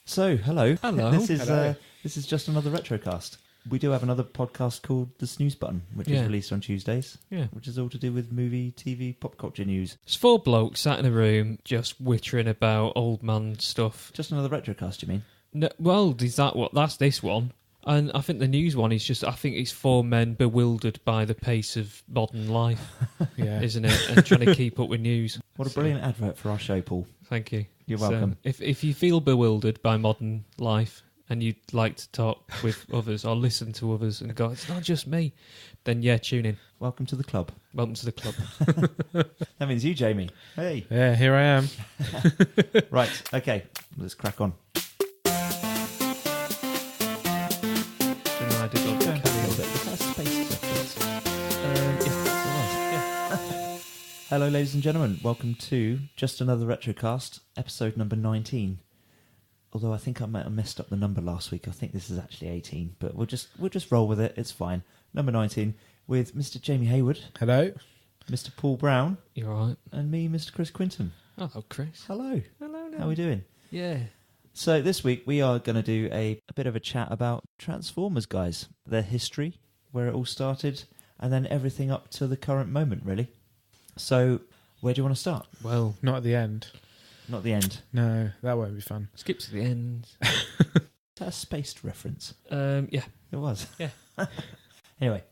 So, hello. Hello. This is Hello. this is just another retrocast. We do have another podcast called The Snooze Button, which is released on Tuesdays, which is all to do with movie, TV, pop culture news. It's four blokes sat in a room just wittering about old man stuff. Just another retrocast, you mean? No, well, is that what? That's this one. And I think the news one is just, I think it's four men bewildered by the pace of modern life, isn't it? And trying to keep up with news. What a brilliant advert for our show, Paul. Thank you. You're welcome. If you feel bewildered by modern life and you'd like to talk with others or listen to others and go, it's not just me, then tune in. Welcome to the club. Welcome to the club. That means you, Jamie. Hey. Yeah, here I am. Right, okay, let's crack on. I did a little cameo bit. Was that a space reference? Hello, ladies and gentlemen. Welcome to Just Another Retrocast, episode number 19. Although I think I might have messed up the number last week. I think this is actually 18, but we'll just roll with it. It's fine. Number 19 with Mr. Jamie Hayward. Hello. Mr. Paul Brown. You all right? And me, Mr. Chris Quinton. Hello, Chris. Hello. Hello. How are we doing? Yeah. So this week we are going to do a bit of a chat about Transformers, guys. Their history, where it all started, and then everything up to the current moment, really. So, where do you want to start? Well, Not at the end. Not the end. No, that won't be fun. skip to the end. Is that a spaced reference? Yeah. It was. Yeah. Anyway,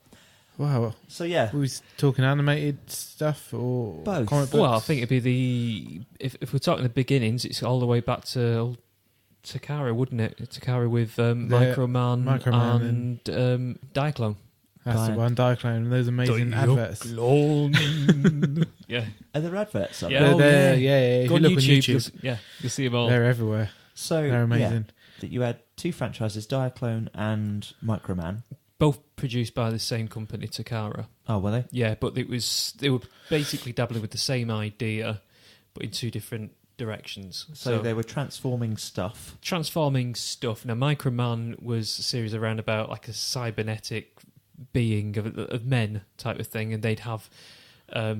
Wow. so yeah. Were we talking animated stuff or Both. comic books? Well, I think it'd be if we're talking the beginnings, it's all the way back to old Takara, wouldn't it? Takara with Microman and Diaclone. That's the one, Diaclone, those amazing adverts. Yeah. Are there adverts up Yeah. there? They're there, yeah. If Go you on look YouTube. on YouTube, You'll see them all. they're everywhere. So, They're amazing. that you had two franchises, Diaclone and Microman. Both produced by the same company, Takara. Oh, were they? Yeah, but they were basically dabbling with the same idea, but in two different directions. So they were transforming stuff. Transforming stuff. Now, Microman was a series around about like a cybernetic being of men type of thing, and they'd have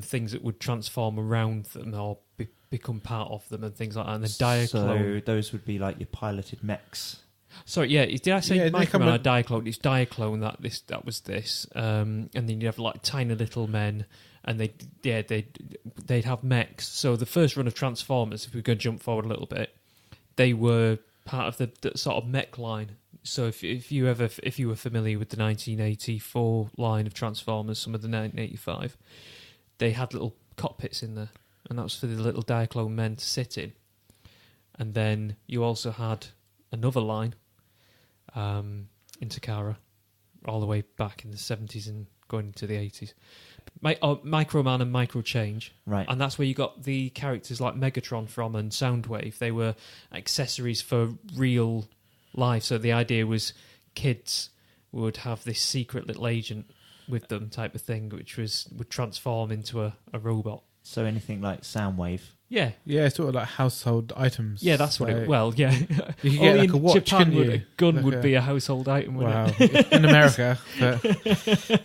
things that would transform around them or become part of them and things like that. And then Diaclone. So those would be like your piloted mechs. Sorry, yeah. Did I say Yeah, they come Microman or with- Diaclone? It's Diaclone that was this. And then you'd have like tiny little men, and they'd have mechs. So the first run of Transformers, if we're going to jump forward a little bit, they were part of the sort of mech line. So if you were familiar with the 1984 line of Transformers, some of the 1985, they had little cockpits in there, and that was for the little Diaclone men to sit in. And then you also had another line in Takara, all the way back in the 70s and going into the 80s. Microman and Microchange. Right. And that's where you got the characters like Megatron from and Soundwave. They were accessories for real life. So the idea was kids would have this secret little agent with them type of thing, which would transform into a robot. So anything like Soundwave. Yeah. Yeah, sort of like household items. Yeah, that's what So it... Well, yeah. You could Only get like in a watch, Japan couldn't you? a gun Like would a- be a household item, wouldn't Wow. it? In America. But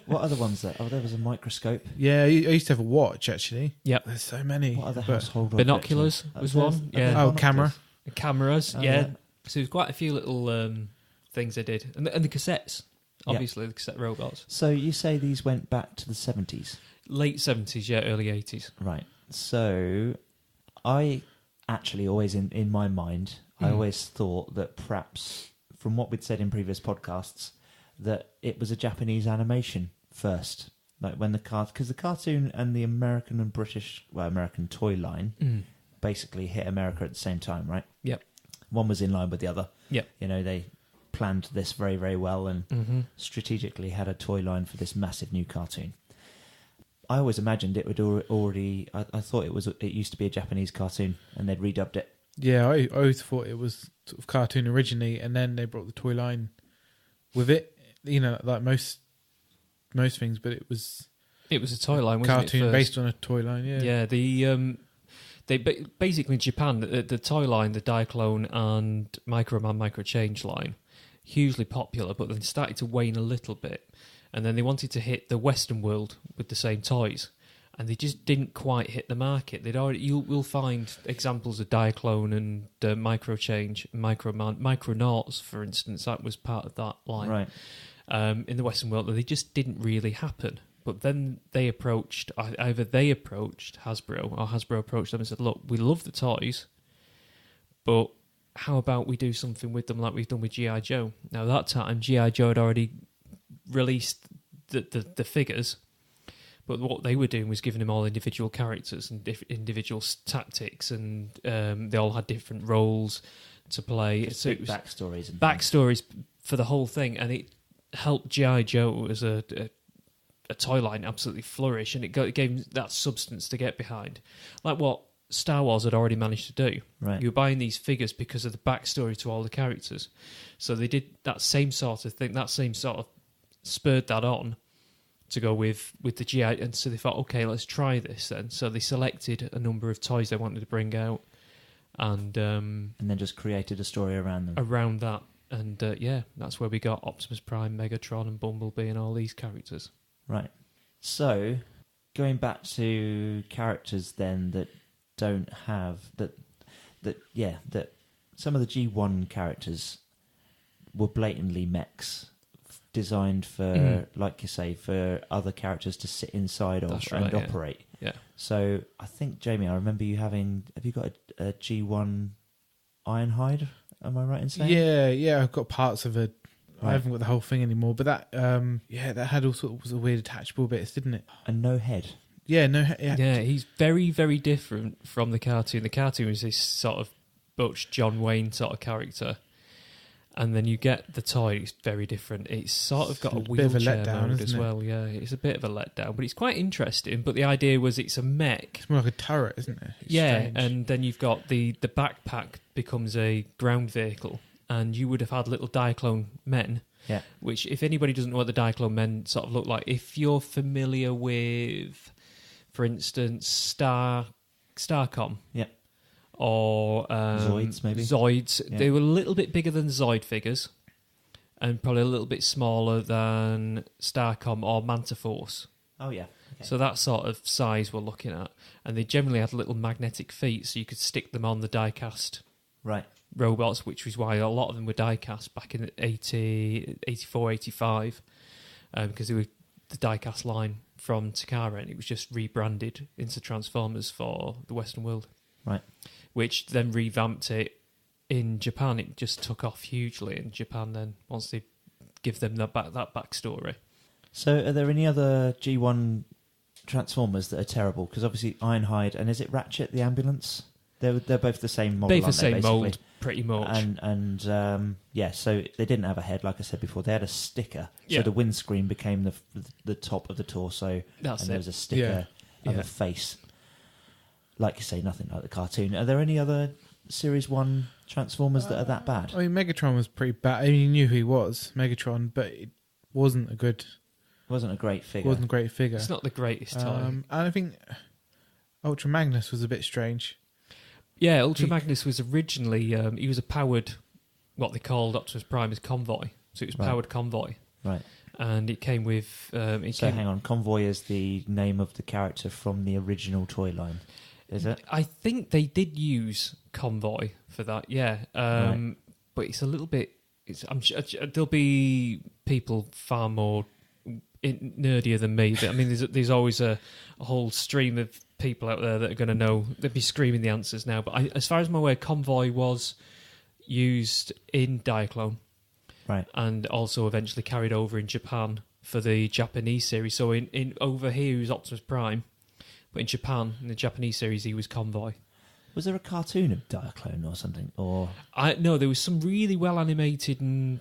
What other ones there? Oh, there was a microscope. yeah, I used to have a watch, actually. Yep. There's so many. What other But- household Binoculars objects? was There's- one. are there Yeah. Oh, binoculars? camera. Cameras, Oh, yeah. So there's quite a few little things they did. And the cassettes, Yeah. obviously, the cassette robots. So you say these went back to the 70s? Late 70s, yeah, early 80s. Right. So I actually always, in my mind, I always thought that perhaps, from what we'd said in previous podcasts, that it was a Japanese animation first. Like when because the cartoon and the American and American toy line basically hit America at the same time, right? Yep. One was in line with the other. Yep. You know, they planned this very, very well and strategically had a toy line for this massive new cartoon. I always imagined it would already... I thought it used to be a Japanese cartoon and they'd redubbed it. Yeah, I always thought it was sort of cartoon originally, and then they brought the toy line with it. You know, like most things, but it was a toy line, wasn't it? cartoon based on a toy line. Yeah, Yeah, they basically in Japan, the toy line, the Diaclone and Microman Microchange line, hugely popular, but then started to wane a little bit. And then they wanted to hit the Western world with the same toys. and they just didn't quite hit the market. You'll find examples of Diaclone and Microchange, Micronauts, for instance. That was part of that line. Right. In the Western world, they just didn't really happen. But then they approached Hasbro, or Hasbro approached them and said, look, we love the toys, but how about we do something with them like we've done with G.I. Joe? Now, at that time, G.I. Joe had already released the figures, but what they were doing was giving them all individual characters and individual tactics, and they all had different roles to play. So it was backstories. And backstories for the whole thing, and it helped G.I. Joe as a toy line absolutely flourish, and it gave them that substance to get behind. Like what Star Wars had already managed to do. Right. You were buying these figures because of the backstory to all the characters. So they did that same sort of thing, that same sort of spurred that on to go with the GI, and so they thought, okay, let's try this then. So they selected a number of toys they wanted to bring out, and then just created a story around them. Around that, and that's where we got Optimus Prime, Megatron, and Bumblebee, and all these characters. Right. So going back to characters then that don't have that some of the G1 characters were blatantly mechs designed for, like you say, for other characters to sit inside of and operate. Yeah. So I think, Jamie, I remember you have you got a G1 Ironhide? Am I right in saying? Yeah, I've got parts of it. Right. I haven't got the whole thing anymore, but that that had all sorts of weird attachable bits, didn't it? And no head. Yeah, no head. Yeah, he's very, very different from the cartoon. The cartoon was this sort of Butch John Wayne sort of character. And then you get the toy, it's very different. It's sort of got a wheelchair mode as well. Yeah, it's a bit of a letdown, but it's quite interesting. But the idea was it's a mech. It's more like a turret, isn't it? It's strange. And then you've got the backpack becomes a ground vehicle. And you would have had little Diaclone men, which, if anybody doesn't know what the Diaclone men sort of look like, if you're familiar with, for instance, Starcom, or Zoids, maybe. They were a little bit bigger than Zoid figures, and probably a little bit smaller than Starcom or Manta Force. Oh yeah. Okay. So that sort of size we're looking at, and they generally had little magnetic feet, so you could stick them on the die-cast robots, which was why a lot of them were die-cast back in 84, 85, because they were the die-cast line from Takara, and it was just rebranded into Transformers for the Western world. Right. Which then revamped it in Japan. It just took off hugely in Japan then, once they give them that backstory. So are there any other G1 Transformers that are terrible? Because obviously Ironhide, and is it Ratchet the ambulance? They're both the same model, Both the same mould, pretty much. And so they didn't have a head, like I said before. They had a sticker. So the windscreen became the top of the torso. There was a sticker of a face. Like you say, nothing like the cartoon. Are there any other Series 1 Transformers that are that bad? I mean, Megatron was pretty bad. I mean, you knew who he was, Megatron, but it wasn't a great figure. It's not the greatest toy. And I think Ultra Magnus was a bit strange. Yeah, Ultra Magnus was originally... he was a powered, what they called Optimus Prime as Convoy. So it was powered Convoy. Right. And it came with... hang on, Convoy is the name of the character from the original toy line. Is it? I think they did use Convoy for that, but it's a little bit... I'm sure there'll be people far more nerdier than me. I mean, there's always a whole stream of people out there that are going to know. They'd be screaming the answers now. But as far as I'm aware, Convoy was used in Diaclone, right, and also eventually carried over in Japan for the Japanese series. So in over here, he was Optimus Prime. But in Japan, in the Japanese series, he was Convoy. Was there a cartoon of Diaclone or something? Or no, there was some really well animated and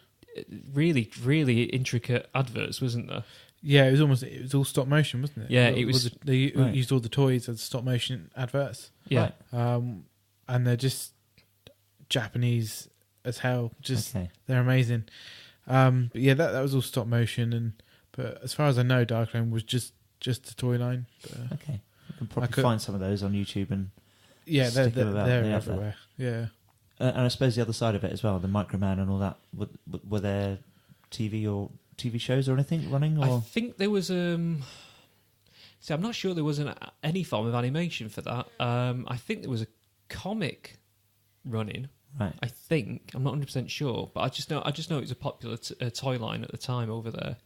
really, really intricate adverts, wasn't there? Yeah, it was all stop motion, wasn't it? Yeah, it was. They used all the toys as stop motion adverts. Yeah, and they're just Japanese as hell. They're amazing. But yeah, that was all stop motion, but as far as I know, Diaclone was just a toy line. Okay. You can probably find some of those on YouTube and they're everywhere. Yeah, and I suppose the other side of it as well, the Microman and all that. Were there TV shows or anything running? Or? I think there was. So I'm not sure there was any form of animation for that. I think there was a comic running. Right. I think I'm not 100% sure, but I just know it was a popular toy line at the time over there.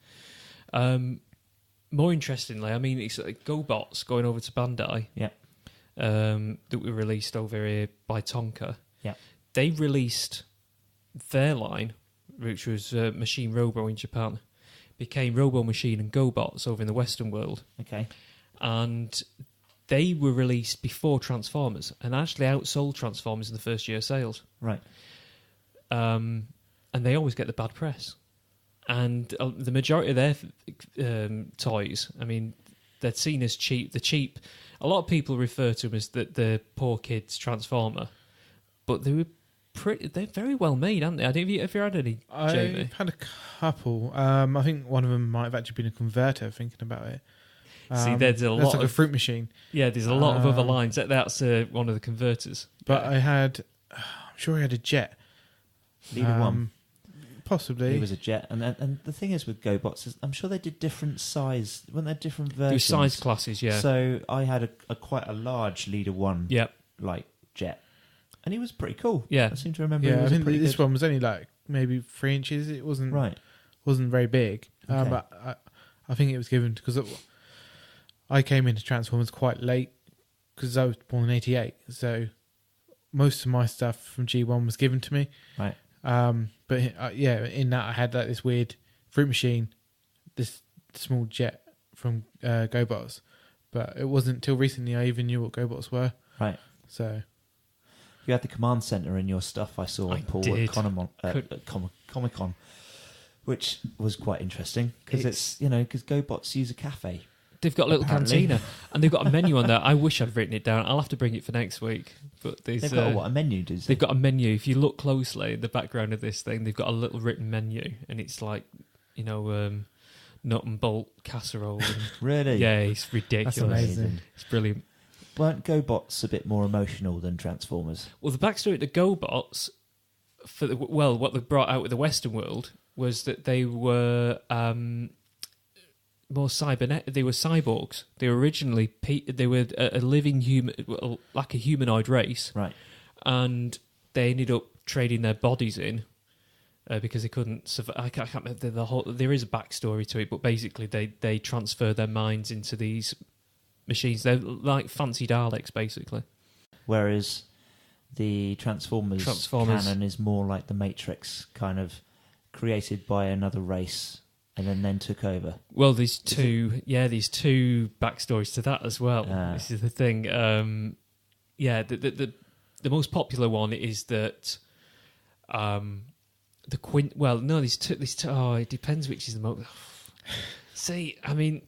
More interestingly, I mean, it's like GoBots going over to Bandai. Yeah. That were released over here by Tonka. Yeah. They released their line, which was Machine Robo in Japan, became Robo Machine and GoBots over in the Western world. Okay. And they were released before Transformers and actually outsold Transformers in the first year of sales. Right. And they always get the bad press. And the majority of their toys, I mean, they're seen as cheap. The cheap. A lot of people refer to them as the poor kid's Transformer, but they were they're very well made, aren't they? Have you had any, Jamie? I've had a couple. I think one of them might have actually been a converter, thinking about it. See, there's a lot like a fruit machine. Yeah, there's a lot of other lines. That's one of the converters. But I had, I'm sure I had a jet. Leader one. Possibly. He was a jet. And the thing is with GoBots, is I'm sure they did different size, weren't there different versions? There were size classes, yeah. So I had a quite a large Leader one, Yep. like jet. And he was pretty cool. Yeah. I seem to remember. Yeah, I think this good. one was only like maybe 3 inches. It wasn't wasn't very big. Okay. But I think it was given because I came into Transformers quite late because I was born in '88. So most of my stuff from G1 was given to me. Right. But yeah, in that I had like this weird fruit machine, this small jet from GoBots. But it wasn't until recently I even knew what GoBots were. Right. So you had the command center in your stuff. I saw Paul did. at Comic-Con, which was quite interesting because because GoBots use a cafe. They've got a little Apparently. cantina and they've got a menu on there. I wish I'd written it down. I'll have to bring it for next week. But They've got a menu, does they've got a menu. If you look closely in the background of this thing, they've got a little written menu, and it's like, nut and bolt casserole. And, Really? yeah, it's ridiculous. That's amazing. It's brilliant. Weren't GoBots a bit more emotional than Transformers? Well, the backstory to GoBots, what they brought out with the Western world was that they were more cybernetic. They were cyborgs. They were originally they were a living human, like a humanoid race, Right. and they ended up trading their bodies in because they couldn't survive. I can't remember the whole. There is a backstory to it, but basically they transfer their minds into these machines. They're like fancy Daleks, basically. Whereas the Transformers canon is more like the Matrix, kind of created by another race and then took over. Well, there's two backstories to that as well. This is the thing. The most popular one is that the Quint. Well, no, there's two. Oh, it depends which is the most. See, I mean,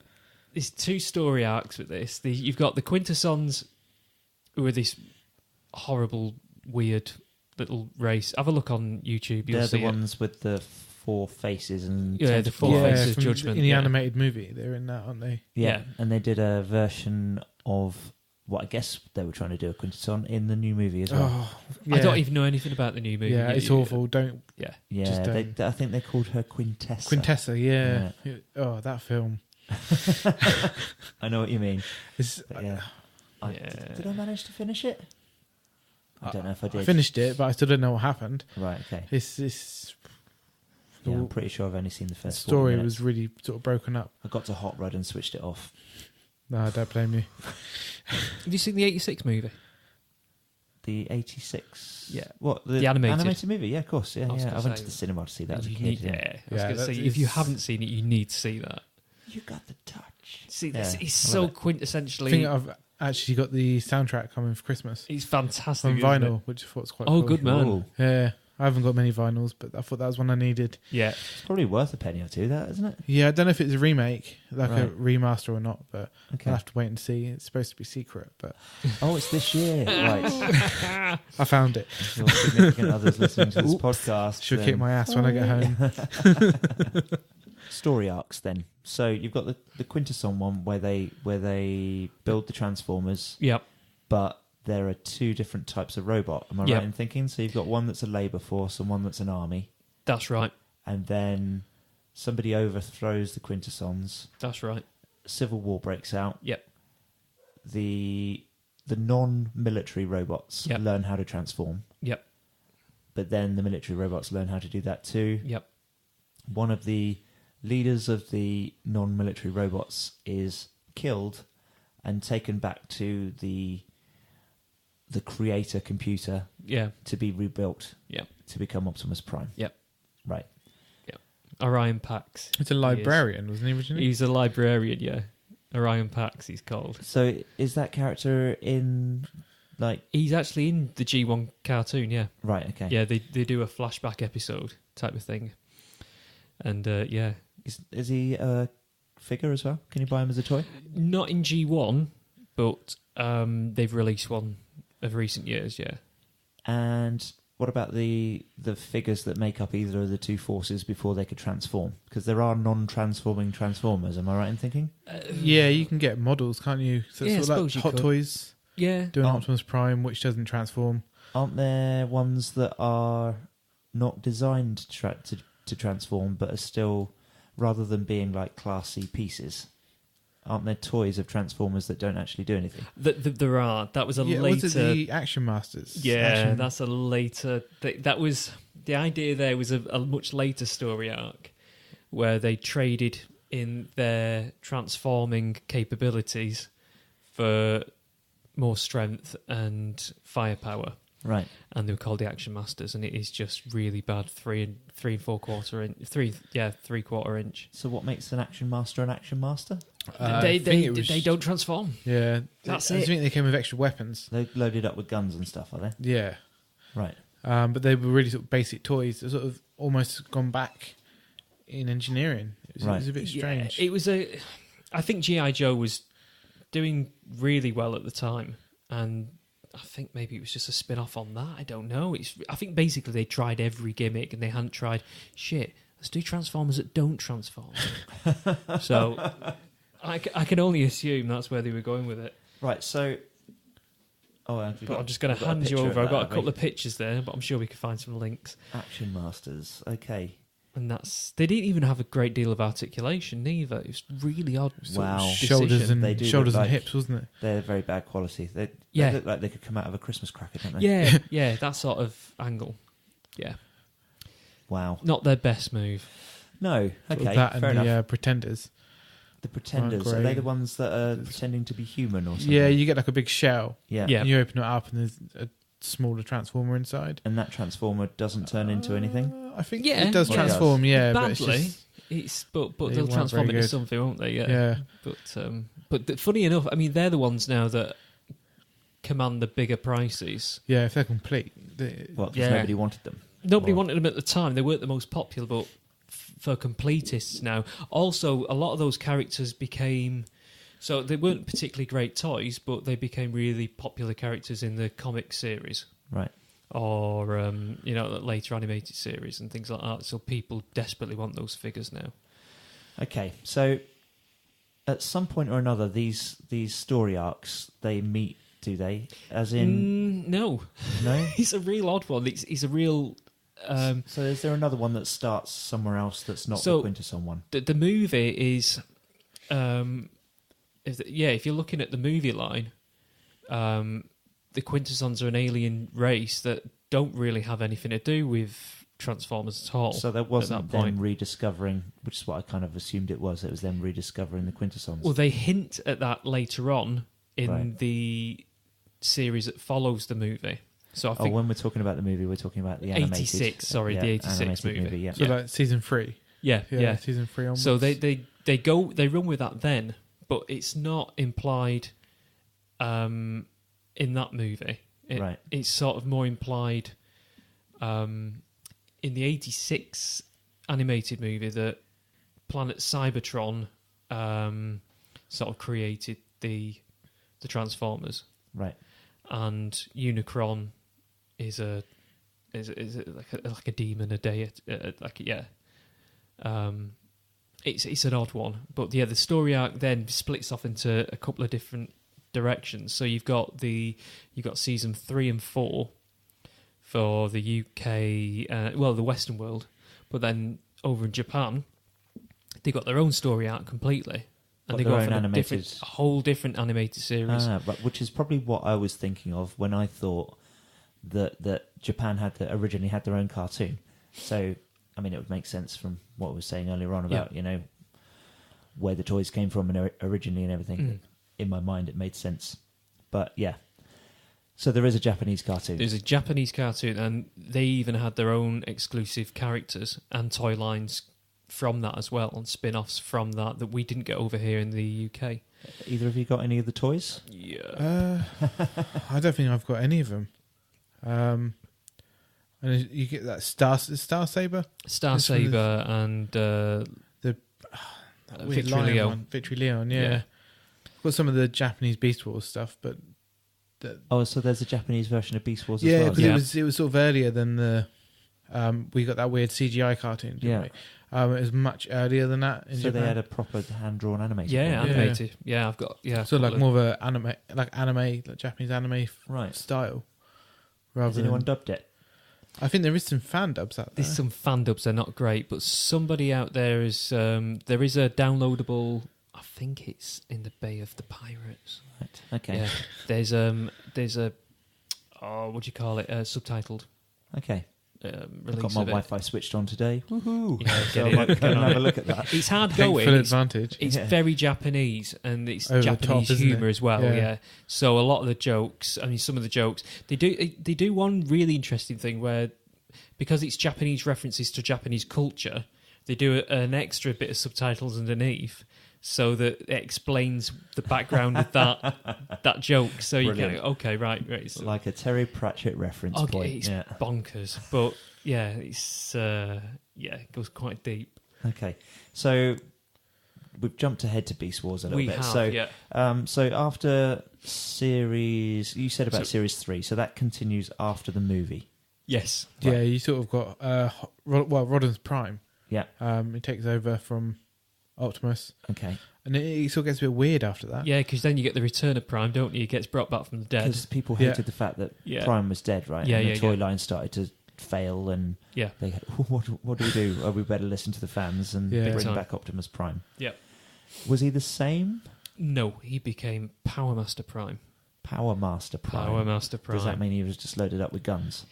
there's two story arcs with this. You've got the Quintessons, who are this horrible, weird little race. Have a look on YouTube. You'll They're see the ones with the 4 faces and the 4 faces from judgment in the animated movie. They're in that, aren't they? Yeah, and they did a version of what I guess they were trying to do a Quintesson in the new movie as well. Oh, yeah. I don't even know anything about the new movie. Yeah, it's awful. Don't. Yeah, yeah. Just I think they called her Quintessa. Quintessa, yeah. Oh, that film. I know what you mean. Yeah. Did I manage to finish it? I don't know if I did. I finished it, but I still don't know what happened. Right. Okay. The I'm pretty sure I've only seen the first. story 40 minutes. was really sort of broken up. I got to Hot Rod and switched it off. No, I don't blame you. Have you seen the '86 movie? The 86. Yeah. What? The animated movie? Yeah, of course. Yeah, I was yeah. gonna I went say, to the cinema to see that as a You kid. need- Yeah. I was going to say, if you haven't seen it, you need to see that. You got the touch. See, this Yeah, is I so love it. I quintessentially. think I've actually got the soundtrack coming for Christmas It's fantastic on isn't it? vinyl, which I thought was quite Oh, cool. good man. Ooh. Yeah, I haven't got many vinyls, but I thought that was one I needed. Yeah, It's probably worth a penny or two, that, isn't it? Yeah, I don't know if it's a remake, like a Right. remaster or not, but Okay. I'll have to wait and see. It's supposed to be secret, but Oh, it's this year. Right. I found it. If your significant others listening to this podcast. Should then- kick my ass when I get home. Story arcs then. So you've got the Quintesson one where they build the Transformers, yep. but there are 2 different types of robot. Am I Yep. right in thinking? So you've got one that's a labour force and one that's an army, That's right. and then somebody overthrows the Quintessons, That's right. Civil War breaks out. Yep. The non-military robots Yep. learn how to transform. Yep. But then the military robots learn how to do that too. Yep. One of the leaders of the non-military robots is killed and taken back to the creator computer Yeah. to be rebuilt. Yep. To become Optimus Prime. Yep. Right. Orion Pax. It's a librarian, wasn't he originally? He's a librarian, yeah. Orion Pax, he's called. So is that character in, like... He's actually in the G1 cartoon, yeah. Right, okay. Yeah, they do a flashback episode type of thing. And, yeah. Is he a figure as well? Can you buy him as a toy? Not in G1, but they've released one of recent years, yeah. And what about the figures that make up either of the two forces before they could transform? Because there are non-transforming Transformers, am I right in thinking? Yeah, you can get models, can't you? So Yeah, it's sort of like Hot Toys. Yeah. Do an Optimus Prime, which doesn't transform. Aren't there ones that are not designed to transform, but are still, rather than being like classy pieces, aren't there toys of Transformers that don't actually do anything? There are. That was a later... Was it the Action Masters? Yeah, that's a later... That was... The idea there was a much later story arc where they traded in their transforming capabilities for more strength and firepower. Right. And they were called the Action Masters, and it is just really bad 3.75 inch, 3/4 inch. So what makes an Action Master an Action Master? They don't transform. Yeah, That's I it. think they came with extra weapons. They're loaded up with guns and stuff, are they? Yeah, Right. but they were really sort of basic toys. They're sort of almost gone back in engineering. It was a bit strange. Yeah, it was I think G.I. Joe was doing really well at the time, and I think maybe it was just a spin-off on that. I don't know. I think basically they tried every gimmick and they hadn't tried, let's do Transformers that don't transform. So I can only assume that's where they were going with it. Right, so... I'm just going to hand you over. I've got a couple of pictures there, but I'm sure we can find some links. Action Masters, okay. And they didn't even have a great deal of articulation neither. It was really odd. Wow. Shoulders and like, hips, wasn't it? They're very bad quality. They look like they could come out of a Christmas cracker, don't they? Yeah, yeah, that sort of angle. Yeah. Wow. Not their best move. No, okay, That and fair the enough. Pretenders. The Pretenders, are they the ones that are pretending to be human or something? Yeah, you get like a big shell. Yeah. Yeah. And you open it up and there's a smaller Transformer inside. And that Transformer doesn't turn into anything? I think Yeah. it does Well, it transform, yeah. But Badly. it's just, But They they'll weren't transform very into good. something, won't they? yeah. But funny enough, I mean, they're the ones now that command the bigger prices. Yeah, if they're complete. Well, because Yeah. nobody wanted them. Nobody Or- wanted them at the time. They weren't the most popular, but for completists now. Also, a lot of those characters became... So they weren't particularly great toys, but they became really popular characters in the comic series. Right. Or, later animated series and things like that. So people desperately want those figures now. Okay, so at some point or another, these story arcs, they meet, do they? As in... No. No? It's a real odd one. It's a real... So is there another one that starts somewhere else that's not So- the Quintesson one? The movie is... if you're looking at the movie line, the Quintessons are an alien race that don't really have anything to do with Transformers at all. So there wasn't at that point. them rediscovering, which is what I kind of assumed it was. It was them rediscovering the Quintessons. Well, they hint at that later on in Right. the series that follows the movie. So I think when we're talking about the movie, we're talking about the animated... 86, sorry, the 86 animated movie. yeah. So like season 3. yeah. Season 3 onwards. So they run with that then, but it's not implied in that movie. Right. It's sort of more implied in the 86 animated movie that planet Cybertron sort of created the Transformers, Right. and Unicron is like a demon, a deity, It's an odd one, but yeah, the story arc then splits off into a couple of different directions. So you've got season 3 and 4 for the UK, the Western world, but then over in Japan, they got their own story arc completely, and they go off on a whole different animated series. But which is probably what I was thinking of when I thought that Japan originally had their own cartoon. So, I mean, it would make sense from what I was saying earlier on about where the toys came from and originally and everything. In my mind, it made sense. But yeah, so there is a Japanese cartoon. There's a Japanese cartoon, and they even had their own exclusive characters and toy lines from that as well, and spin-offs from that we didn't get over here in the UK. Either of you got any of the toys? Yeah. I don't think I've got any of them. And you get that Star Saber? Star Saber and the Victory Leo. Victory Leon, yeah. I've got some of the Japanese Beast Wars stuff, but... so there's a Japanese version of Beast Wars as well? Yeah, it was sort of earlier than the... we got that weird CGI cartoon, didn't we? It was much earlier than that in Japan. They had a proper hand-drawn animated one. Animated. Yeah, I've got... Yeah, so like more of a anime, like Japanese anime style. Has anyone dubbed it? I think there is some fan dubs out there. There's some fan dubs, they're not great, but somebody out there is... there is a downloadable... I think it's in the Bay of the Pirates. Right. Okay. Yeah. There's a what do you call it? Subtitled. Okay. I've got my Wi-Fi switched on today. Woohoo! Yeah, so I might go and have a look at that. It's hard going. Full advantage. It's very Japanese, and it's over Japanese humour as well. Yeah. So a lot of the jokes, I mean, some of the jokes, they do one really interesting thing where, because it's Japanese references to Japanese culture, they do an extra bit of subtitles underneath, so that it explains the background of that joke. So Brilliant. You get, okay, right. So, like a Terry Pratchett reference point. It's bonkers. But yeah, it's it goes quite deep. Okay. So we've jumped ahead to Beast Wars a little bit. So after series, you said about series 3, so that continues after the movie. Yes. Yeah, you sort of got Rodden's Prime. Yeah. It takes over from Optimus. Okay. And it sort of gets a bit weird after that. Yeah, because then you get the return of Prime, don't you? He gets brought back from the dead. Because people hated the fact that Prime was dead, right? And the toy line started to fail, and they had, what do we do? Oh, we better listen to the fans and bring back Optimus Prime. Yeah. Was he the same? No, he became Power Master Prime. Power Master Prime. Power Master Prime. Does that mean he was just loaded up with guns?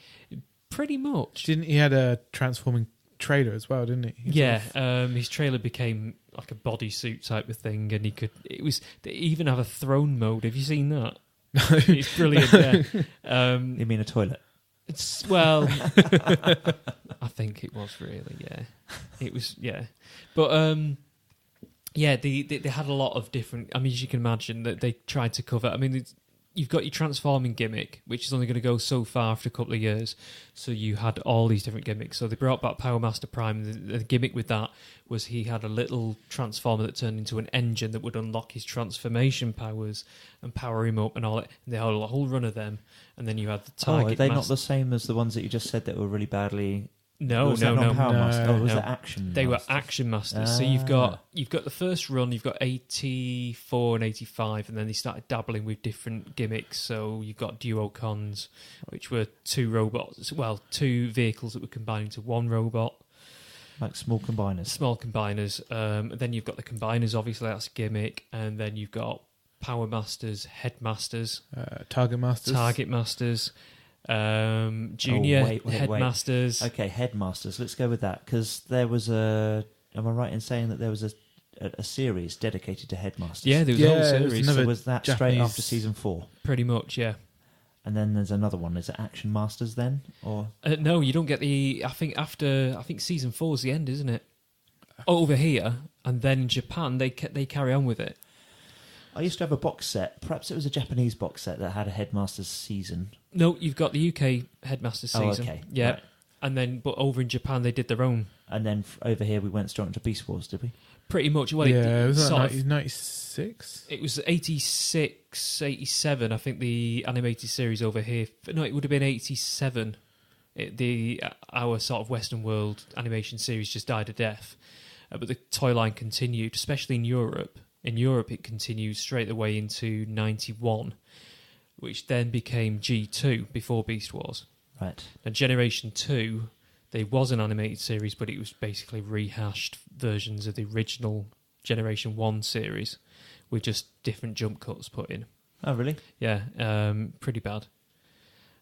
Pretty much. Didn't he had a transforming trailer as well, didn't he? His trailer became like a bodysuit type of thing, and they even have a throne mode. Have you seen that? It's brilliant. You mean a toilet? Well, I think it was really, it was, but they had a lot of different. I mean, as you can imagine, that they tried to cover. I mean, you've got your transforming gimmick, which is only going to go so far after a couple of years. So you had all these different gimmicks. So they brought back Power Master Prime. The gimmick with that was he had a little transformer that turned into an engine that would unlock his transformation powers and power him up and all that. And they had a whole run of them. And then you had the target. Are they not the same as the ones that you just said that were really badly... No. Power Master? Oh, was no. it Action They Masters? were Action Masters. So you've got the first run, you've got 84 and 85, and then they started dabbling with different gimmicks. So you've got Duocons, which were two vehicles that were combined into one robot. Like small combiners. Small combiners. Then you've got the combiners, obviously, that's a gimmick. And then you've got Power Masters, Headmasters. Target Masters. Junior Headmasters. Okay, Headmasters. Let's go with that, because there was a... Am I right in saying that there was a series dedicated to Headmasters? Yeah, there was a whole series. So was that Japanese... straight after season 4? Pretty much, yeah. And then there's another one. Is it Action Masters then, or no? You don't get the. I think season 4 is the end, isn't it? Over here, and then in Japan they carry on with it. I used to have a box set. Perhaps it was a Japanese box set that had a Headmasters season. No, you've got the UK Headmasters season. Oh, okay. Yeah. Right. And then, but over in Japan, they did their own. And then over here, we went straight into Beast Wars, did we? Pretty much. Well, it was 96? It was 86, 87, I think, the animated series over here. No, it would have been 87. Our sort of Western world animation series just died a death. But the toy line continued, especially in Europe. In Europe, it continued straight away into 91, which then became G2 before Beast Wars. Right. And Generation 2, there was an animated series, but it was basically rehashed versions of the original Generation 1 series with just different jump cuts put in. Oh, really? Yeah, pretty bad.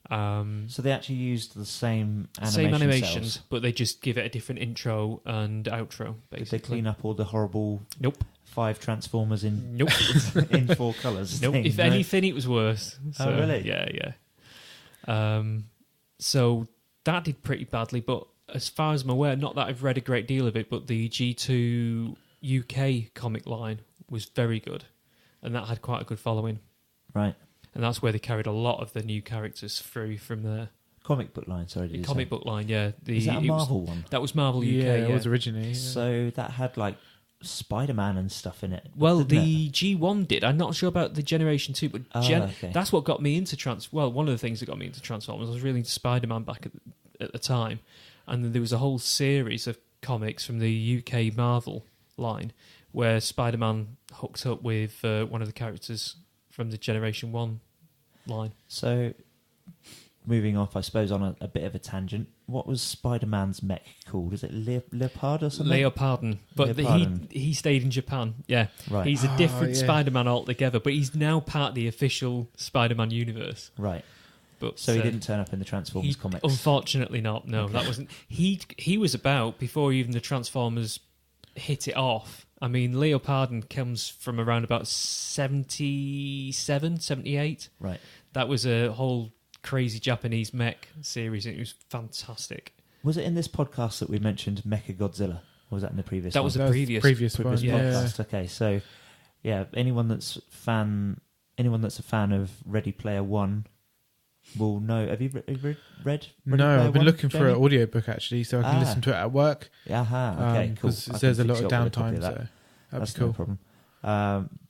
So they actually used the same animations, cells. but they just give it a different intro and outro, basically. Did they clean up all the horrible Nope. 5 Transformers in Nope. in 4 colours? Nope. If anything, it was worse. So, oh, really? Yeah. So that did pretty badly, but as far as I'm aware, not that I've read a great deal of it, but the G2 UK comic line was very good, and that had quite a good following. Right. And that's where they carried a lot of the new characters through from the comic book line. Sorry, did you comic say? book line. Yeah, Is that a Marvel one? That was Marvel UK. Yeah, Yeah, it was originally. Yeah. So that had like Spider-Man and stuff in it. Well, didn't the G1 did. I'm not sure about the Generation 2, but okay. that's what got me into Well, one of the things that got me into Transformers. I was really into Spider-Man back at the time, and then there was a whole series of comics from the UK Marvel line where Spider-Man hooked up with one of the characters from the Generation 1 line. So, moving off, I suppose, on a bit of a tangent, what was Spider-Man's mech called? Is it Leopard or something? Leopardon. But he stayed in Japan. Yeah. Right. He's a different Spider-Man altogether, but he's now part of the official Spider-Man universe. Right. But so he didn't turn up in the Transformers comics? Unfortunately not, no. Okay. That wasn't... He was about before even the Transformers hit it off. I mean, Leopardon comes from around about 77, 78. Right. That was a whole crazy Japanese mech series, and it was fantastic. Was it in this podcast that we mentioned Mechagodzilla? Or was that in the previous one? That was the previous podcast. Yeah. Okay, so, yeah, anyone that's a fan of Ready Player One will know. Have you read Ready No, I've been looking for Jamie? an audiobook actually, so I can listen to it at work. Okay, cool. Because there's a lot of downtime, so that's cool. No problem.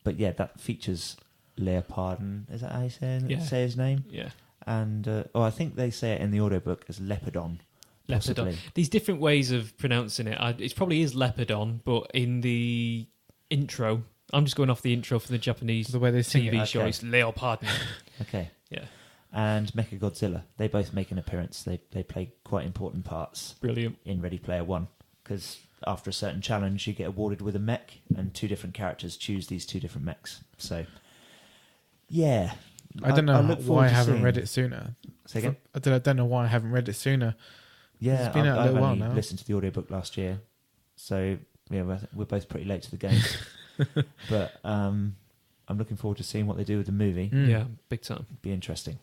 But yeah, that features Leopardon. Is that how you say his name? Yeah. And I think they say it in the audiobook as Leopardon. Leopardon. These different ways of pronouncing it. It probably is Leopardon, but in the intro, I'm just going off the intro for the Japanese the way they sing TV it. show. It's Leopardon. Okay. Yeah. And Mechagodzilla, they both make an appearance. They play quite important parts. Brilliant. In Ready Player One, because after a certain challenge, you get awarded with a mech, and 2 different characters choose these 2 different mechs. So, yeah. I don't know why I haven't read it sooner. Say again? I don't know why I haven't read it sooner. Yeah, it's been out a little while now. I listened to the audiobook last year, so yeah, we're both pretty late to the game. But I'm looking forward to seeing what they do with the movie. Yeah, big time. Be interesting.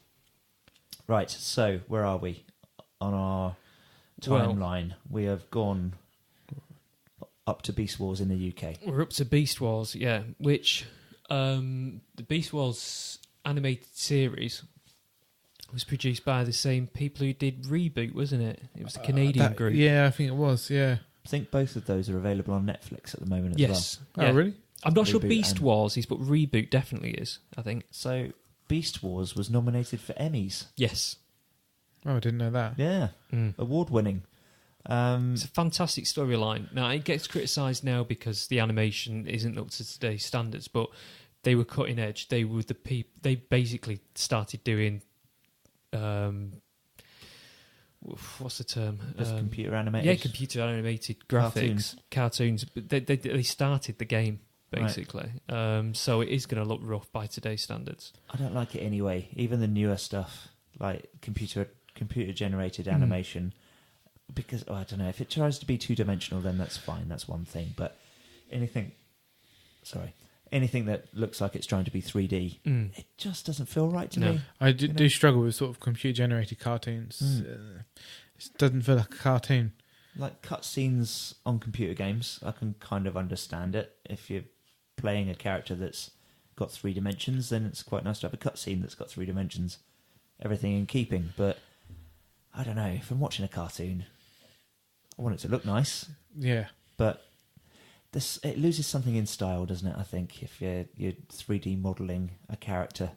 Right, so where are we on our timeline? We have gone up to Beast Wars in the UK. We're up to Beast Wars, yeah, which the Beast Wars animated series was produced by the same people who did Reboot, wasn't it? It was a Canadian group. Yeah, I think it was, yeah. I think both of those are available on Netflix at the moment as well. Yeah. Oh, really? I'm not sure Reboot Beast Wars is, but Reboot definitely is, I think. So Beast Wars was nominated for Emmys. Yes. Oh, I didn't know that. Yeah, award-winning. It's a fantastic storyline. Now, it gets criticised now because the animation isn't up to today's standards, but they were cutting edge. They were the people. They basically started doing, what's the term? Just computer animated. Yeah, computer animated graphics, cartoons. But they started the game basically. Right. So it is going to look rough by today's standards. I don't like it anyway. Even the newer stuff, like computer generated animation. Because I don't know, if it tries to be 2-dimensional, then that's fine. That's one thing. But anything that looks like it's trying to be 3D, it just doesn't feel right to me. I do struggle with sort of computer generated cartoons. It doesn't feel like a cartoon. Like cutscenes on computer games, I can kind of understand it. If you're playing a character that's got 3 dimensions, then it's quite nice to have a cutscene that's got 3 dimensions. Everything in keeping. But I don't know, if I'm watching a cartoon, I want it to look nice. Yeah. But it loses something in style, doesn't it, I think, if you're 3D modelling a character.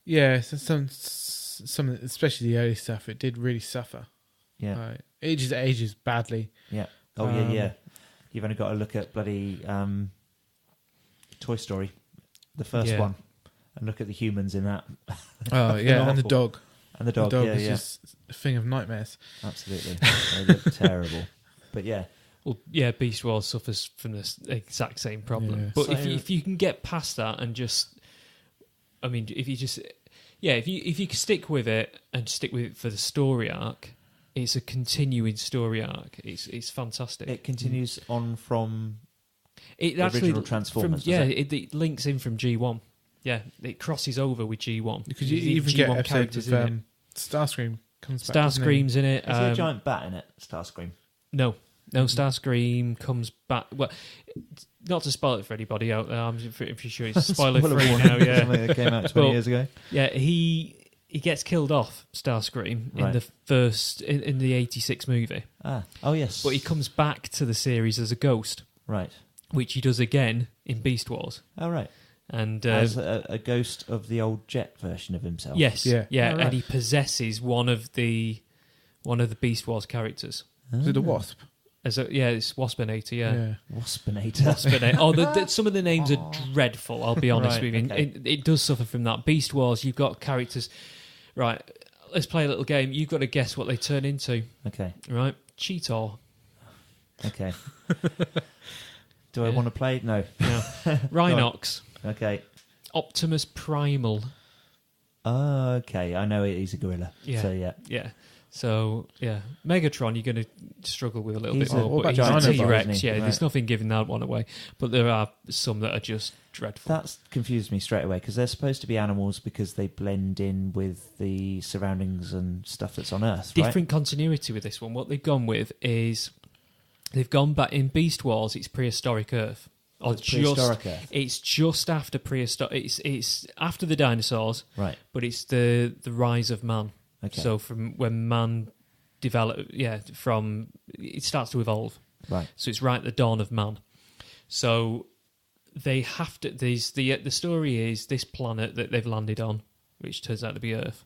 Yeah, so some, especially the early stuff, it did really suffer. Yeah. It just ages badly. Yeah. Oh, yeah. You've only got to look at bloody Toy Story, the first one, and look at the humans in that. Oh, yeah, and the dog. And the dog is just a thing of nightmares. Absolutely. They look terrible. But yeah, Well, yeah, Beast Wars suffers from this exact same problem. Yeah. But So- if you can get past that and just, I mean, if you can stick with it and stick with it for the story arc, it's a continuing story arc. It's fantastic. It continues on from It the actually original Transformers. from, does yeah, it links in from G1. Yeah, it crosses over with G1 Because you The even G1 get episodes characters of in it. Starscream comes back. doesn't he? Starscream's in it. Is there a giant bat in it? Starscream. No, Starscream comes back. Well, not to spoil it for anybody out there. I'm pretty sure it's spoiler free warning. now. Yeah, Something that came out 20 Well, years ago. yeah. He gets killed off, Starscream, in Right. the first in the '86 movie. Oh yes. But he comes back to the series as a ghost, Right. which he does again in Beast Wars. Oh right. And As a ghost of the old Jet version of himself. yes, Yeah. yeah, Oh, right. and he possesses one of the Beast Wars characters. Is it a wasp? It's Waspinator, yeah. Waspinator. Waspinator. Oh, some of the names are dreadful, I'll be honest Right, with you. okay. It does suffer from that. Beast Wars, you've got characters. Right, let's play a little game. You've got to guess what they turn into. Okay. Right? Cheetor. Okay. Do I Yeah. want to play? No. No. Rhinox. Okay. Optimus Primal. Oh, okay. I know he's a gorilla. Yeah. So yeah. Yeah. So, yeah. Megatron, you're going to struggle with a little He's bit a- more. what But about he's a Dinosaur, T-Rex, isn't he? yeah. There's Right. nothing giving that one away. But there are some that are just dreadful. That's confused me straight away because they're supposed to be animals because they blend in with the surroundings and stuff that's on Earth, right? Different continuity with this one. What they've gone with is they've gone back in Beast Wars. It's prehistoric Earth, or It's prehistoric Earth. It's just after prehistoric. It's after the dinosaurs, Right. but it's the rise of man. Okay. So from when man develop, from it starts to evolve. Right. So it's right at the dawn of man. So they have to. The story is this planet that they've landed on, which turns out to be Earth.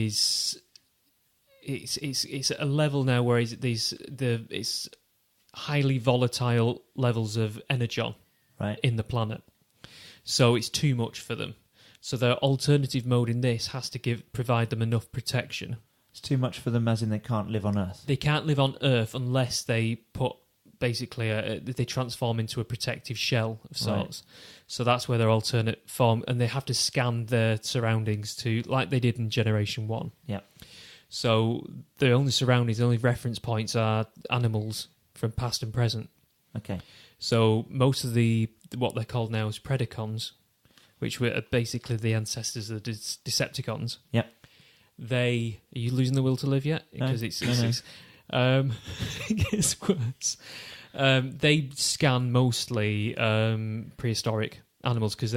It's at a level now where it's highly volatile levels of energon Right. in the planet. So it's too much for them. So their alternative mode in this has to provide them enough protection. It's too much for them, as in they can't live on Earth. They can't live on Earth unless they put basically they transform into a protective shell of sorts. Right. So that's where their alternate form, and they have to scan their surroundings to like they did in Generation 1. Yeah. So the only surroundings, the only reference points are animals from past and present. Okay. So most of what they're called now is Predacons, which were basically the ancestors of the Decepticons. Yep. Are you losing the will to live yet? No. Because it gets worse. They scan mostly prehistoric animals because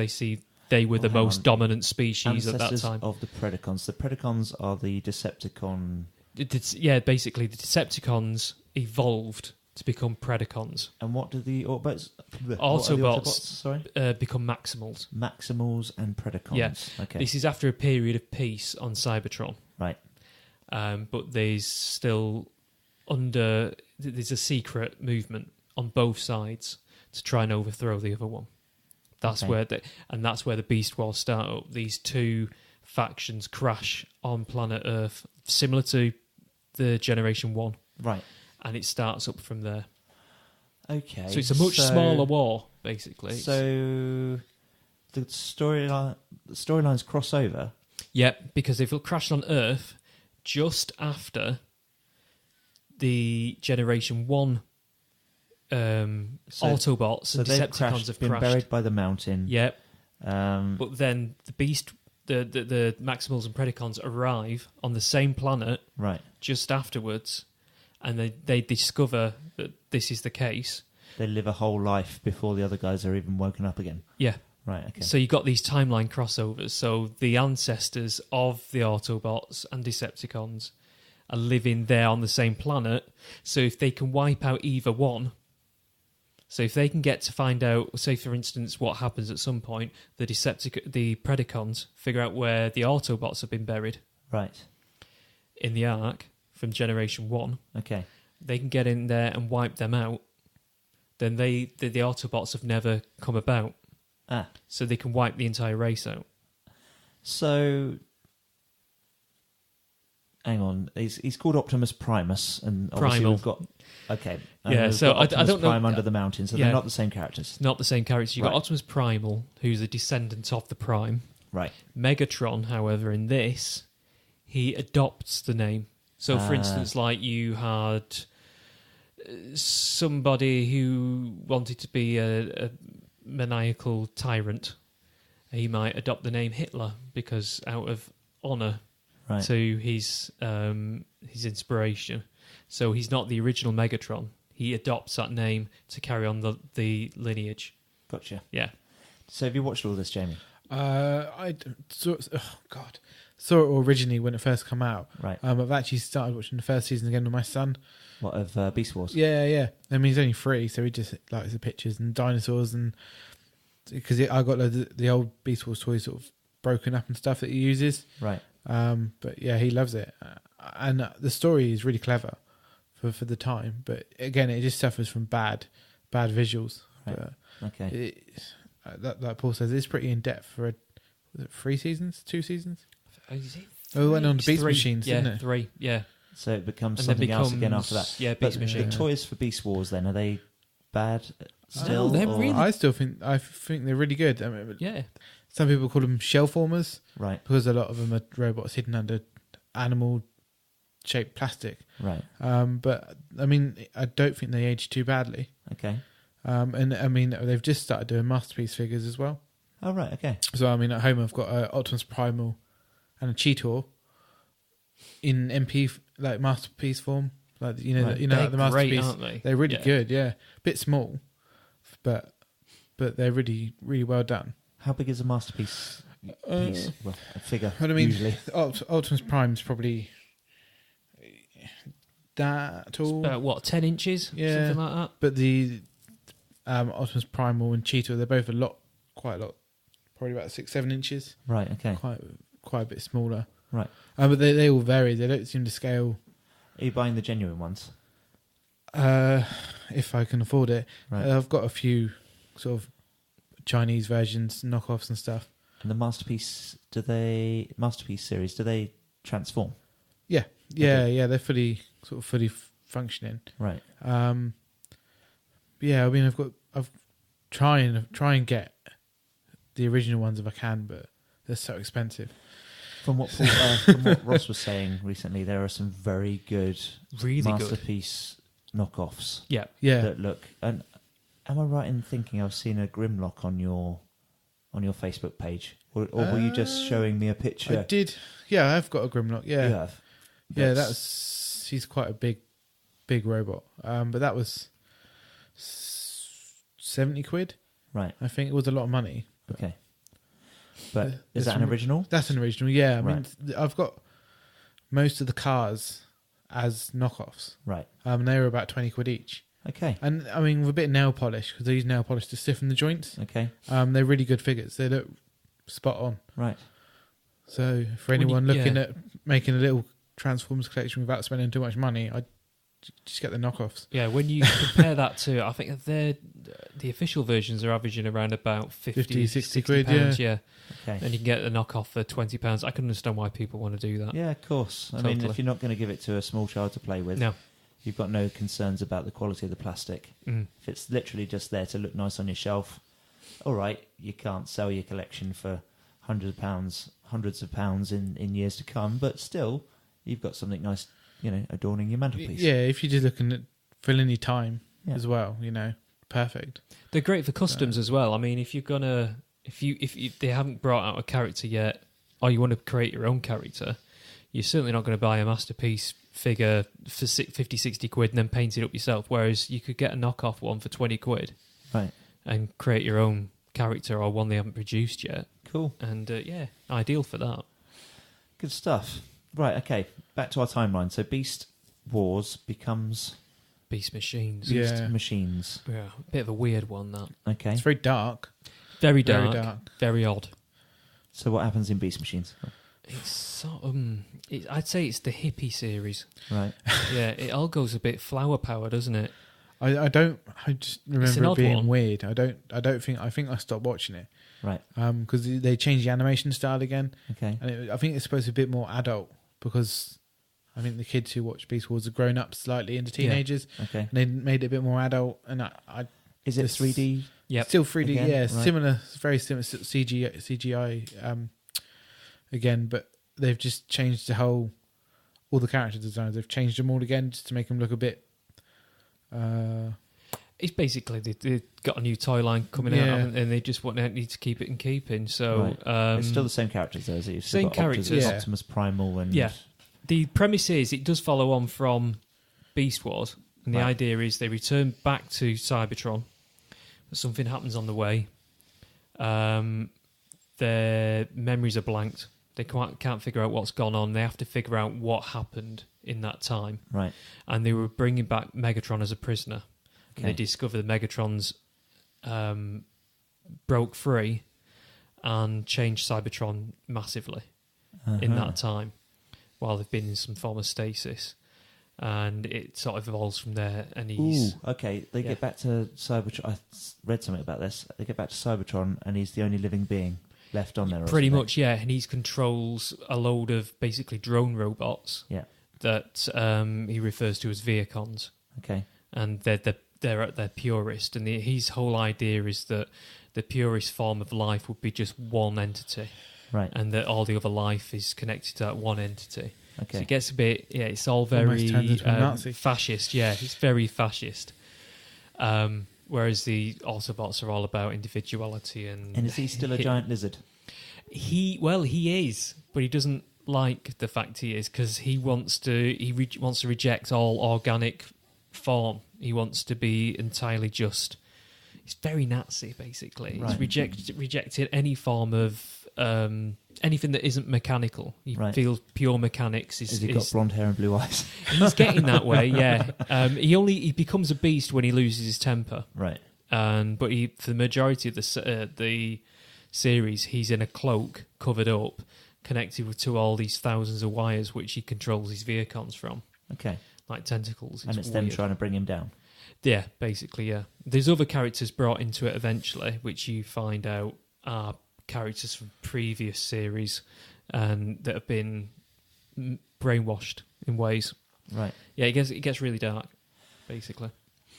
they were the hang most on. dominant species at that Ancestors time. of the Predacons. The Predacons are the Decepticon. Basically the Decepticons evolved to become Predacons. And what do the Autobots? Autobots. Sorry. Become Maximals. Maximals and Predacons. Yeah. Okay. This is after a period of peace on Cybertron. Right. But there's still there's a secret movement on both sides to try and overthrow the other one. That's Okay. that's where the Beast Wars start up. These two factions crash on planet Earth, similar to the Generation 1. Right. And it starts up from there. Okay. So it's a much smaller war, basically. So the storylines cross over. Yeah, because they've crashed on Earth just after the Generation 1 Autobots and Decepticons have been crashed. buried by the mountain. Yep. Um, But then the Beast, the Maximals and Predacons arrive on the same planet right. just afterwards, and they discover that this is the case. They live a whole life before the other guys are even woken up again. Yeah. Right. Okay. So you've got these timeline crossovers. So the ancestors of the Autobots and Decepticons are living there on the same planet. So if they can wipe out either one, so if they can get to find out, say for instance, what happens at some point, the Predacons figure out where the Autobots have been buried Right. in the Ark from Generation 1, Okay. they can get in there and wipe them out. Then the Autobots have never come about. Ah. So they can wipe the entire race out. So hang on. He's called Optimus Primus, and obviously Primal. we've got okay. Yeah, we've so got Optimus I don't know. Prime under the mountain, so Yeah. they're not the same characters. Not the same character. You've got Right. Optimus Primal, who's a descendant of the Prime. Right. Megatron, however, in this, he adopts the name. So, for instance, like you had somebody who wanted to be a maniacal tyrant. He might adopt the name Hitler because out of honour Right. to his inspiration. So he's not the original Megatron. He adopts that name to carry on the lineage. Gotcha. Yeah. So have you watched all this, Jamie? Saw it originally when it first came out. Right. I've actually started watching the first season again with my son. What of Beast Wars? Yeah. I mean, he's only 3, so he just likes the pictures and dinosaurs, and because I got the old Beast Wars toys sort of broken up and stuff that he uses. Right. But yeah, he loves it, and the story is really clever for the time. But again, it just suffers from bad visuals. Right. But Okay. like Paul says, it's pretty in depth for was it 3 seasons, 2 seasons? Is it Oh, it went on to Beast 3? Machines, Yeah, didn't it? 3. Yeah. So it becomes And then something else again after that. Yeah, But Beast Machine. the toys for Beast Wars, then, are they bad still? they're or- really- I think they're really good. I mean, Yeah. some people call them shell formers Right. because a lot of them are robots hidden under animal-shaped plastic. Right. But I mean, I don't think they age too badly. Okay. And I mean, they've just started doing masterpiece figures as well. Oh, right. Okay. So I mean, at home I've got a Optimus Primal and a Cheetor in MP like masterpiece form. Like Right. like the They're masterpiece. great, aren't they? They're really Yeah. good. Yeah, bit small, but they're really well done. How big is a masterpiece piece? Well, a figure, What I mean, usually. Optimus Prime's probably that It's tall. about, what, 10 inches? Yeah. Something like that? But the Optimus Primal and Cheetor, they're both quite a lot, probably about 6-7 inches. Right. Okay. Quite a bit smaller. Right. But they all vary. They don't seem to scale. Are you buying the genuine ones? If I can afford it. Right. I've got a few sort of Chinese versions, knockoffs and stuff. And the masterpiece series, do they transform? Yeah, Okay. they're fully functioning. Right. Yeah, I mean, I've try and get the original ones if I can, but they're so expensive. From what Ross was saying recently, there are some very good Really good. masterpiece knockoffs Yeah. Yeah, that look. And am I right in thinking I've seen a Grimlock on your Facebook page, or were you just showing me a picture? I did. Yeah, I've got a Grimlock. Yeah, You have. yeah, he's quite a big robot. But that was 70 quid. Right. I think it was a lot of money. Okay. But is there's that an some- original? That's an original. Yeah, I mean, Right. I've got most of the cars as knockoffs. Right. They were about 20 quid each. Okay. And I mean, with a bit of nail polish, because they use nail polish to stiffen the joints. Okay. They're really good figures. They look spot on. Right. So for When you- anyone looking yeah. at making a little Transformers collection without spending too much money, I just get the knockoffs. Yeah, when you compare that to, I think the official versions are averaging around about 50, 60 60 quid, pounds, yeah. Okay. And you can get the knockoff for £20. I can understand why people want to do that. Yeah, of course. I mean, Totally. if you're not going to give it to a small child to play with, No. you've got no concerns about the quality of the plastic. Mm. If it's literally just there to look nice on your shelf, all right, you can't sell your collection for hundreds of pounds in years to come, but still, you've got something nice, adorning your mantelpiece. Yeah, if you're just looking at filling your time Yeah. as well, perfect. They're great for customs as well. I mean, if you're gonna, if they haven't brought out a character yet, or you want to create your own character, you're certainly not going to buy a masterpiece figure for 50, 60 quid and then paint it up yourself. Whereas you could get a knockoff one for 20 quid Right. and create your own character or one they haven't produced yet. Cool. And ideal for that. Good stuff. Right, okay. Back to our timeline. So Beast Wars becomes Beast Machines. Yeah. Beast Machines. Yeah, a bit of a weird one, that. Okay. It's very dark. Very Very dark. dark. Very odd. So what happens in Beast Machines? It's sort of, I'd say it's the hippie series. Right. Yeah, it all goes a bit flower power, doesn't it? I just an remember it odd being one. weird. I think I stopped watching it. Right. Because they changed the animation style again. Okay. And I think it's supposed to be a bit more adult because I think the kids who watch Beast Wars have grown up slightly into teenagers. Okay. And they made it a bit more adult. And I Is it 3D? Yep. Still 3D, Again? yeah. Right. Similar, very similar CGI again, but they've just changed all the character designs. They've changed them all again just to make them look a bit... It's basically they've got a new toy line coming out, and they just need to keep it in keeping. So it's still the same characters, though, is it? You've still same got characters. Optimus Primal and... Yeah. The premise is it does follow on from Beast Wars, and the Right. idea is they return back to Cybertron, but something happens on the way. Their memories are blanked. They can't figure out what's gone on. They have to figure out what happened in that time. Right. And they were bringing back Megatron as a prisoner. Okay. And they discovered the Megatrons broke free and changed Cybertron massively in that time, while they've been in some form of stasis. And it sort of evolves from there. And he's... Ooh, okay. They get back to Cybertron. I read something about this. They get back to Cybertron, and he's the only living being left on there. Pretty much, yeah. And he controls a load of basically drone robots that he refers to as Viacons. Okay. And they're at their purest. And his whole idea is that the purest form of life would be just one entity. Right. And that all the other life is connected to that one entity. Okay. So it gets a bit, it's all Almost very turns into a Nazi. fascist. Yeah, it's very fascist. Whereas the Autobots are all about individuality and... And is he still a giant lizard? He is, but he doesn't like the fact he is, because he wants to reject all organic form. He wants to be entirely just. He's very Nazi, basically. Right. He's rejected any form of anything that isn't mechanical. He Right. feels pure mechanics Has he got blonde hair and blue eyes? He's getting that way, yeah. He becomes a beast when he loses his temper. Right. But for the majority of the series, he's in a cloak, covered up, connected to all these thousands of wires which he controls his Viacons from, Okay. like tentacles. And it's them weird. trying to bring him down. Yeah, basically, yeah. There's other characters brought into it eventually, which you find out are characters from previous series and that have been brainwashed in ways. Right. Yeah, it gets really dark, basically.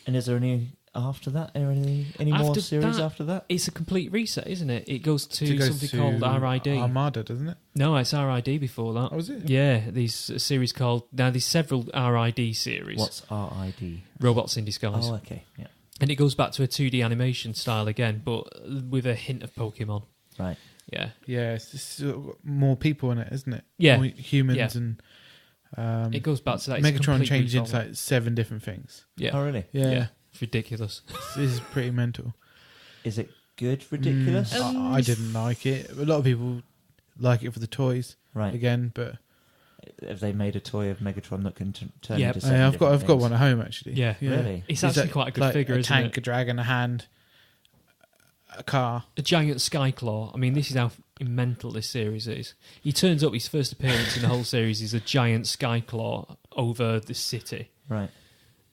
And is there any after that? Are any more After series that, after that? It's a complete reset, isn't it? It goes to It goes something to called RID. Armada, doesn't it? No, it's RID before that. Oh, is it? Yeah, these series called... Now, there's several RID series. What's RID? Robots in Disguise. Oh, okay. Yeah. And it goes back to a 2D animation style again, but with a hint of Pokemon. Right. Yeah. Yeah, it's just more people in it, isn't it? Yeah. More humans Yeah. and... It goes back to that. It's a Megatron complete changed into reformat. like 7 different things. Yeah. Oh, really? Yeah. It's ridiculous. This is pretty mental. Is it good? Ridiculous? I didn't like it. A lot of people like it for the toys, Right. again, but... Have they made a toy of Megatron that can turn Yeah. into seven I've got different one at home, actually. Yeah. Really? It's Is actually that quite a good like figure, a isn't tank, it? a dragon, a hand, a car. A giant Skyclaw. I mean, this is how mental this series is. He turns up, his first appearance in the whole series is a giant Skyclaw over the city. Right.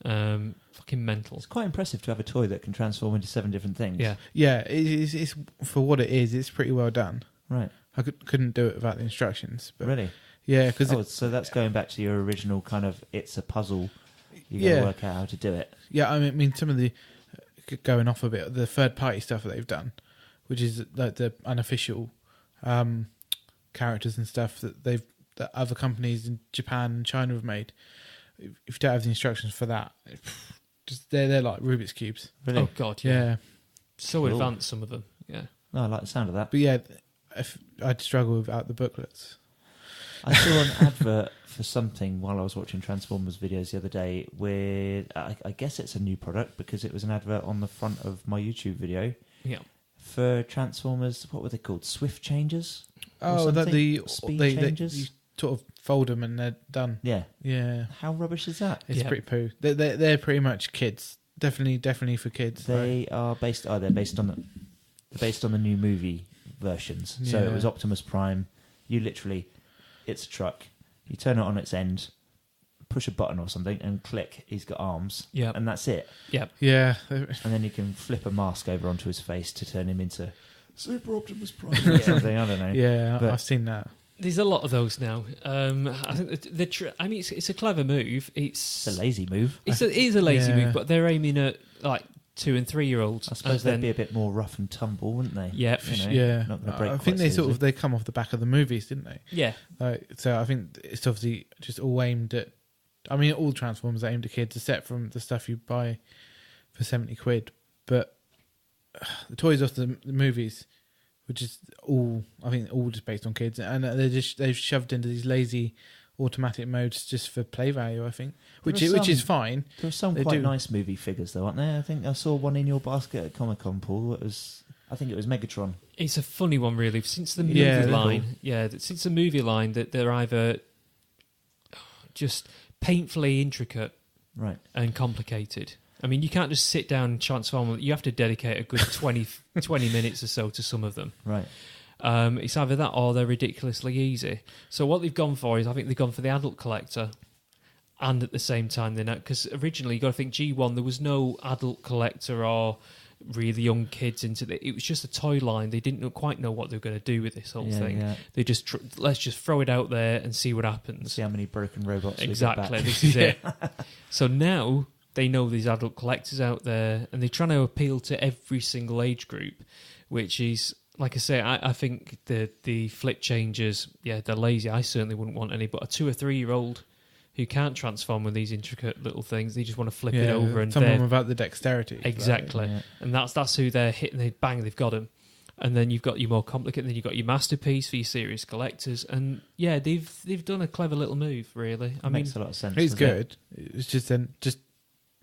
Fucking mental. It's quite impressive to have a toy that can transform into 7 different things. Yeah. Yeah, it's for what it is, it's pretty well done. Right. I couldn't do it without the instructions. But Really? Yeah, because So that's going back to your original kind of, it's a puzzle. You got to work out how to do it. yeah, I mean some of the going off a bit, the third party stuff that they've done, which is like the unofficial characters and stuff that other companies in Japan and China have made. If you don't have the instructions for that, just they're like Rubik's cubes. Really? Oh, God, yeah. Yeah, So Cool. advanced, some of them. Yeah. No, I like the sound of that. but yeah, if I'd struggle without the booklets. I saw an advert for something while I was watching Transformers videos the other day with, I guess it's a new product because it was an advert on the front of my YouTube video Yeah. for Transformers, what were they called? Swift changes? Or Oh, that something? Speed changes? you sort of fold them and they're done. Yeah. Yeah, How rubbish is that? it's Yeah. pretty poo. They're pretty much kids. Definitely for kids. They are based. Oh, they're based on the new movie versions. So it Yeah. was Optimus Prime. You literally, it's a truck. You turn it on its end, push a button or something, and click. He's got arms. Yeah. And that's it. Yeah. Yeah, And then you can flip a mask over onto his face to turn him into Super Optimus Prime or something. I don't know. yeah. But- I've seen that. There's a lot of those now. I think it's a clever move. It's a lazy move. It is a lazy move, but they're aiming at like 2 and 3 year olds. I suppose they'd be a bit more rough and tumble, wouldn't they? Yeah, Not gonna break I think they come off the back of the movies, didn't they? Yeah. So I think it's obviously just all aimed at. I mean, all Transformers are aimed at kids, except from the stuff you buy for £70. But the toys off the movies, which is all just based on kids, and they've shoved into these lazy automatic modes just for play value, I think, which is fine. There are some quite nice movie figures, though, aren't there? I think I saw one in your basket at Comic-Con, Paul. I think it was Megatron. It's a funny one, really. Since the movie line, since the movie line, that they're either just painfully intricate, right, and complicated. I mean, you can't just sit down and transform them. You have to dedicate a good 20 minutes or so to some of them. Right. It's either that or they're ridiculously easy. So what they've gone for is, I think they've gone for the adult collector, and at the same time they're not, because originally you got to think G1, there was no adult collector or really young kids into it. It was just a toy line. They didn't quite know what they were going to do with this whole thing. Yeah. They just let's just throw it out there and see what happens. See how many broken robots. Exactly. We get back. This is it. So now they know there's adult collectors out there, and they're trying to appeal to every single age group, which is, like I say, I think the flip changes, they're lazy. I certainly wouldn't want any, but a 2 or 3 year old who can't transform with these intricate little things, they just want to flip it over. And someone without the dexterity. Exactly. Right? Yeah. And that's who they're hitting. They bang, they've got them. And then you've got your more complicated, then you've got your masterpiece for your serious collectors. And they've done a clever little move, really. I mean, makes a lot of sense. It's good. It's just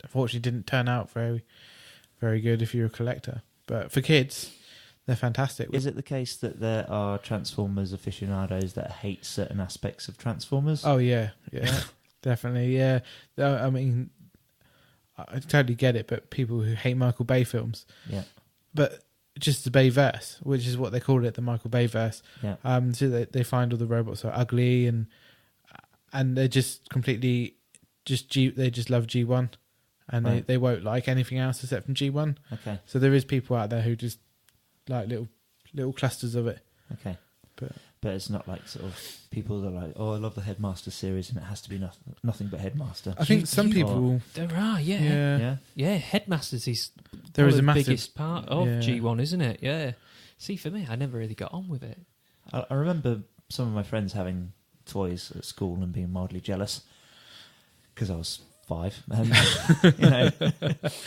unfortunately didn't turn out very, very good if you're a collector. But for kids, they're fantastic. Is it the case that there are Transformers aficionados that hate certain aspects of Transformers? Oh, yeah. Definitely, yeah. I mean, I totally get it, but people who hate Michael Bay films. Yeah. But just the Bayverse, which is what they call it, the Michael Bayverse. Yeah. So they find all the robots are ugly and they're just completely they just love G1, and right. they won't like anything else except from G1. Okay. So there is people out there who just like little clusters of it. Okay. But it's not like sort of people that are like, oh, I love the Headmaster series and it has to be nothing but Headmaster. I think some people... There are, yeah. Headmasters is the biggest part of G1, isn't it? Yeah. See, for me, I never really got on with it. I remember some of my friends having toys at school and being mildly jealous because I was 5. And,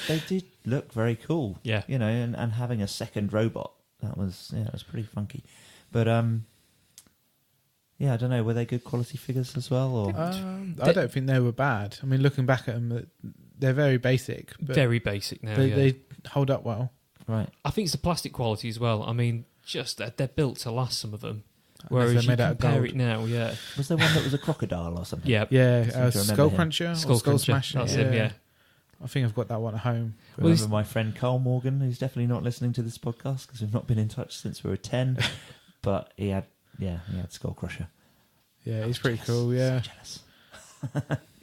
they did look very cool. Yeah. And having a second robot, that was pretty funky. But, I don't know. Were they good quality figures as well? Or I don't think they were bad. I mean, looking back at them, they're very basic. But very basic now. They hold up well. Right. I think it's the plastic quality as well. I mean, just they're built to last, some of them. Whereas you made out compare of gold. it now, Was there one that was a crocodile or something? Yeah. Skull Cruncher? Skull Smasher. That's him, yeah. I think I've got that one at home. I remember my friend Carl Morgan, who's definitely not listening to this podcast because we've not been in touch since we were 10, but he had Skull Crusher. Yeah, he's pretty cool. Yeah, so jealous.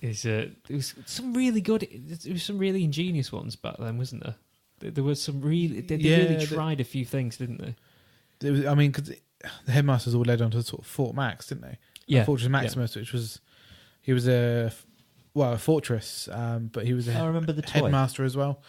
It was some really good. There was some really ingenious ones back then, wasn't there? There was some really. They really tried a few things, didn't they? There was, I mean, because the Headmasters all led on to sort of Fort Max, didn't they? Yeah, Fortress Maximus, which was he was a fortress, but he was I remember the toy. Headmaster as well.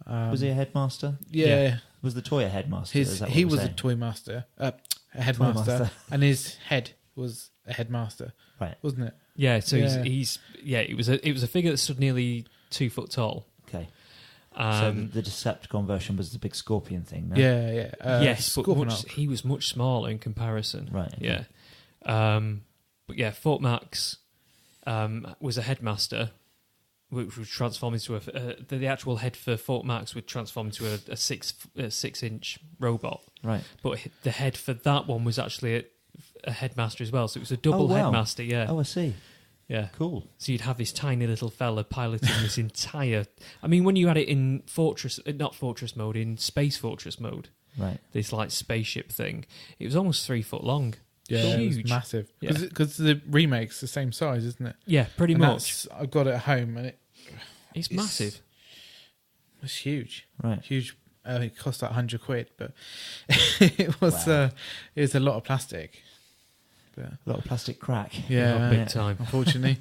Was he a Headmaster? Yeah. Was the toy a Headmaster? He was a toy master, a Headmaster, and his head was a Headmaster, right? Wasn't it? Yeah. So he's it was a figure that stood nearly 2 foot tall. Okay. So the Decepticon version was the big scorpion thing, no? Yeah. Yes, but he was much smaller in comparison. Right. Okay. Yeah. But yeah, Fort Max was a Headmaster, which would transform into the actual head for Fort Max would transform into a 6-inch robot. Right. But the head for that one was actually a Headmaster as well. So it was a double Headmaster. Yeah. Oh, I see. Yeah. Cool. So you'd have this tiny little fella piloting this entire... I mean, when you had it in not Fortress mode, in Space Fortress mode, right? This like spaceship thing, it was almost 3 foot long. Yeah, huge. It was massive. Because the remake's the same size, isn't it? Yeah, pretty much. I've got it at home, and it's massive. It's huge. Right. Huge. It cost like £100, but it was a lot of plastic. But A lot of plastic crack. yeah, Big time. unfortunately.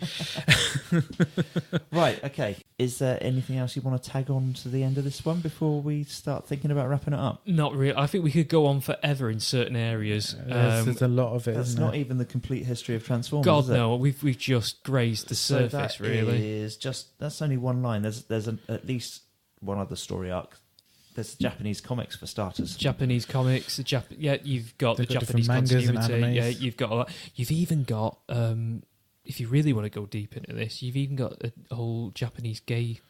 Right, okay. Is there anything else you want to tag on to the end of this one before we start thinking about wrapping it up? Not really. I think we could go on forever in certain areas. There's a lot of it. That's isn't not there? even the complete history of Transformers. God is it? no, we've just grazed the So surface. that Really, is that's only one line. There's at least one other story arc. There's Japanese comics for starters. Japanese comics. You've got They've the got Japanese different mangas and continuity. animes. Yeah, you've got a lot. You've even got. If you really want to go deep into this, you've even got a whole Japanese gay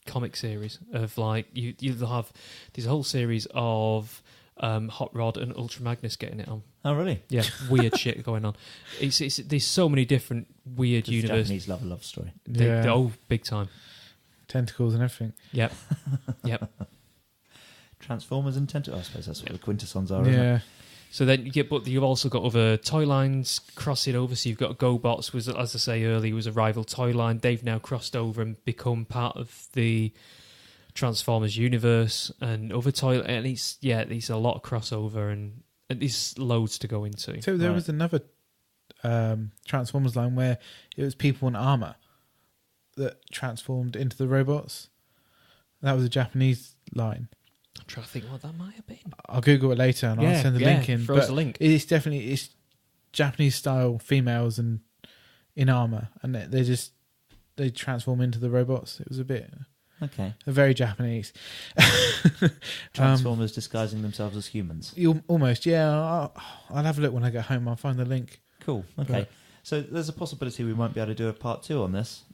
comic series of like you'll have there's a whole series of Hot Rod and Ultra Magnus getting it on. Oh, really? Yeah, weird shit going on. It's there's so many different weird Does universes. Japanese love a love story. Oh, big time. Tentacles and everything. Yep. Transformers and Tentacles. I suppose that's what the quintessons are, isn't it? Yeah. So then you get, but you've also got other toy lines crossing over. So you've got GoBots, was, as I say earlier, was a rival toy line. They've now crossed over and become part of the Transformers universe and other toy. And it's a lot of crossover and there's loads to go into. So there was another Transformers line where it was people in armor that transformed into the robots. That was a Japanese line. I'm trying to think what that might have been. I'll Google it later and I'll send the link in. Throw us a link. It's definitely Japanese style females and in armor, and they transform into the robots. It was very Japanese. Transformers disguising themselves as humans. Almost, yeah. I'll have a look when I get home. I'll find the link. Cool. Okay. So there's a possibility we might be able to do a part 2 on this.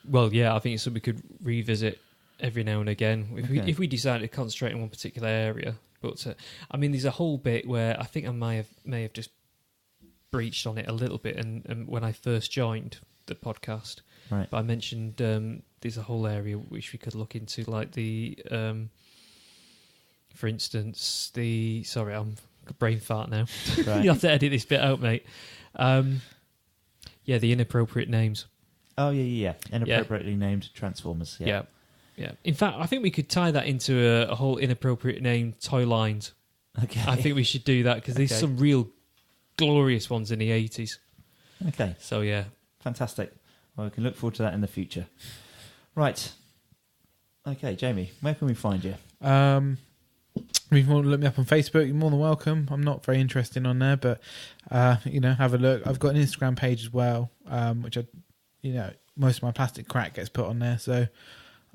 Well, yeah, I think it's something we could revisit every now and again if we decide to concentrate on one particular area. But I mean, there's a whole bit where I think I may have just breached on it a little bit, and when I first joined the podcast, right? But I mentioned there's a whole area which we could look into, like the, for instance, sorry, I'm brain fart now. Right. You have to edit this bit out, mate. The inappropriate names. Oh, yeah. Inappropriately named Transformers. Yeah. In fact, I think we could tie that into a whole inappropriate name toy lines. Okay. I think we should do that because there's some real glorious ones in the 80s. Okay. So, yeah. Fantastic. Well, we can look forward to that in the future. Right. Okay, Jamie, where can we find you? If you want to look me up on Facebook, you're more than welcome. I'm not very interested on there, but have a look. I've got an Instagram page as well, which most of my plastic crack gets put on there, so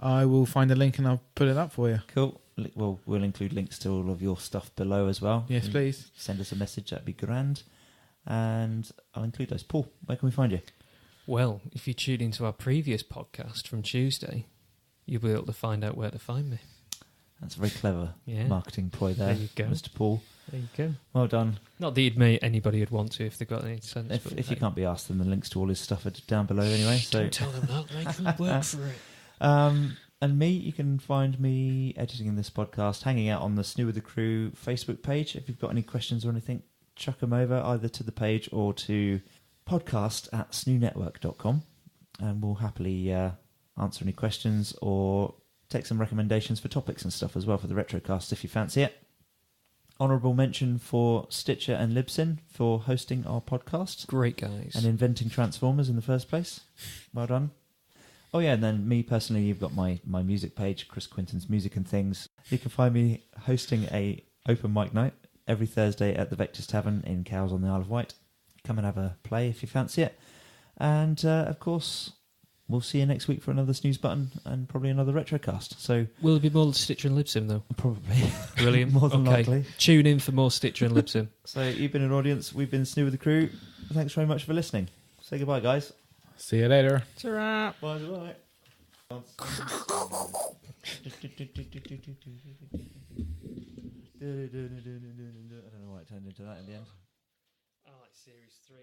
I will find a link and I'll put it up for you. Cool. Well, we'll include links to all of your stuff below as well. Yes, please. Send us a message, that'd be grand. And I'll include those. Paul, where can we find you? Well, if you tune into our previous podcast from Tuesday, you'll be able to find out where to find me. That's a very clever marketing ploy there, you go. Mr. Paul. There you go. Well done. Not that anybody would want to if they've got any sense. If you can't be asked, then the links to all his stuff are down below anyway. So don't tell them that. Make them work for it. And me, you can find me editing this podcast, hanging out on the SNEW with the Crew Facebook page. If you've got any questions or anything, chuck them over either to the page or to podcast@snewnetwork.com, and we'll happily answer any questions or take some recommendations for topics and stuff as well for the Retrocast if you fancy it. Honourable mention for Sticher and Libsyn for hosting our podcast. Great guys. And inventing Transformers in the first place. Well done. Oh yeah, and then me personally, you've got my music page, Chris Quinton's Music and Things. You can find me hosting a open mic night every Thursday at the Vectors Tavern in Cowes on the Isle of Wight. Come and have a play if you fancy it. And of course, we'll see you next week for another snooze button and probably another Retrocast. So will there be more Stitcher and Libsyn though? Probably. Brilliant. More than likely. Tune in for more Stitcher and Libsyn. So you've been an audience. We've been SNEW with the Crew. Thanks very much for listening. Say goodbye, guys. See you later. Ta-ra. Bye. Bye. I don't know why it turned into that in the end. I like Series 3.